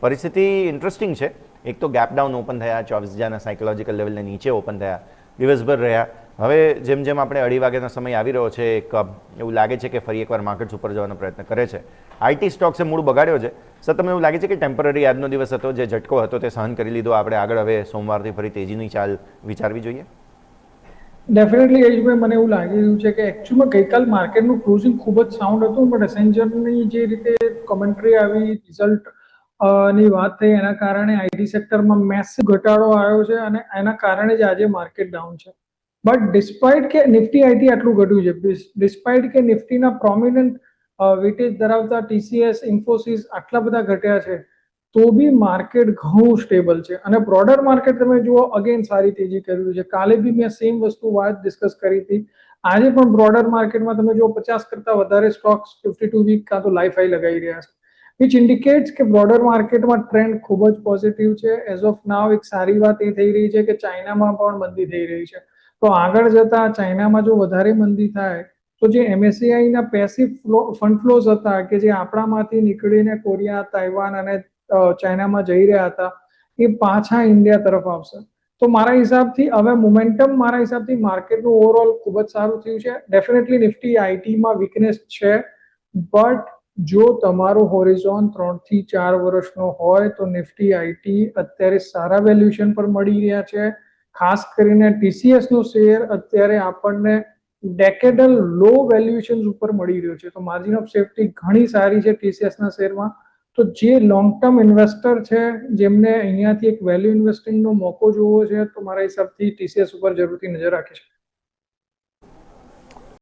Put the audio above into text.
પરિસ્થિતિ ઇન્ટરેસ્ટિંગ છે. એક તો ગેપ ડાઉન ઓપન થયા, 24,000ના સાયકોલોજીકલ લેવલને નીચે ઓપન થયા, દિવસભર રહ્યા. હવે જેમ જેમ આપણે 2:30 વાગ્યાનો સમય આવી રહ્યો છે, એવું લાગે છે કે ફરી એકવાર માર્કેટ્સ ઉપર જવાનો પ્રયત્ન કરે છે. આઈટી સ્ટોક્સે મૂળ બગાડ્યો છે. સર, તમને એવું લાગે છે કે ટેમ્પરરી આજનો દિવસ હતો, જે ઝટકો હતો તે સહન કરી લીધો, આપણે આગળ હવે સોમવારથી ફરી તેજીની ચાલ વિચારવી જોઈએ? ડેફિનેટલી યશભાઈ, મને એવું લાગી રહ્યું છે કે એકચ્યુઅલમાં ગઈકાલ માર્કેટનું ક્લોઝિંગ ખૂબ જ સાઉન્ડ હતું, બટ એસેન્જરની જે રીતે કોમેન્ટ્રી આવી, રિઝલ્ટ ની વાત થઈ, એના કારણે આઈટી સેક્ટરમાં મેસિવ ઘટાડો આવ્યો છે અને એના કારણે જ આજે માર્કેટ ડાઉન છે. બટ ડિસ્પાઇટ કે નિફ્ટી આઈટી આટલું ઘટ્યું છે, ડિસ્પાઇટ કે નિફ્ટીના પ્રોમિનન્ટ વેટેજ ધરાવતા ટીસીએસ, ઇન્ફોસિસ આટલા બધા ઘટ્યા છે, તો બી માર્કેટ ઘણું સ્ટેબલ છે. અને બ્રોડર માર્કેટ તમે જુઓ, અગેન સારી તેજી કર્યું છે. કાલે બી મેં સેમ વસ્તુ વાત ડિસ્કસ કરી હતી. આજે પણ બ્રોડર માર્કેટમાં તમે જુઓ 50 કરતા વધારે સ્ટોક્સ 52 વીક કાં તો લાઈફ હાઈ લગાવી રહ્યા છે, which indicates કે બ્રોડર માર્કેટમાં ટ્રેન્ડ ખૂબ જ પોઝિટિવ છે. એઝ ઓફ નાવ એક સારી વાત એ થઈ રહી છે કે ચાઇનામાં પણ મંદી થઈ રહી છે. તો આગળ જતા ચાઇનામાં જો વધારે મંદી થાય તો જે એમએસસીઆઈના પેસિવ ફંડ ફ્લોઝ હતા કે જે આપણામાંથી નીકળીને કોરિયા, તાઇવાન અને ચાઇનામાં જઈ રહ્યા હતા, એ પાછા ઇન્ડિયા તરફ આવશે. તો મારા હિસાબથી હવે મોમેન્ટમ મારા હિસાબથી માર્કેટનું ઓવરઓલ ખૂબ જ સારું થયું છે. ડેફિનેટલી નિફ્ટી આઈટીમાં વીકનેસ છે, બટ જો તમારો હોરિઝોન 3 થી 4 વર્ષનો હોય તો નિફ્ટી આઈટી અત્યારે સારા વેલ્યુએશન પર મળી રહ્યા છે. ખાસ કરીને ટીસીએસ નો શેર અત્યારે આપણને ડેકેડલ લો વેલ્યુએશન ઉપર મળી રહ્યો છે, તો માર્જિન ઓફ સેફ્ટી ઘણી સારી છે ટીસીએસ ના શેરમાં. તો જે લોંગ ટર્મ ઇન્વેસ્ટર છે, જેમને અહીંયાથી એક વેલ્યુ ઇન્વેસ્ટિંગનો મોકો જોવો છે, તો મારા હિસાબથી ટીસીએસ ઉપર જરૂરથી નજર રાખી છે.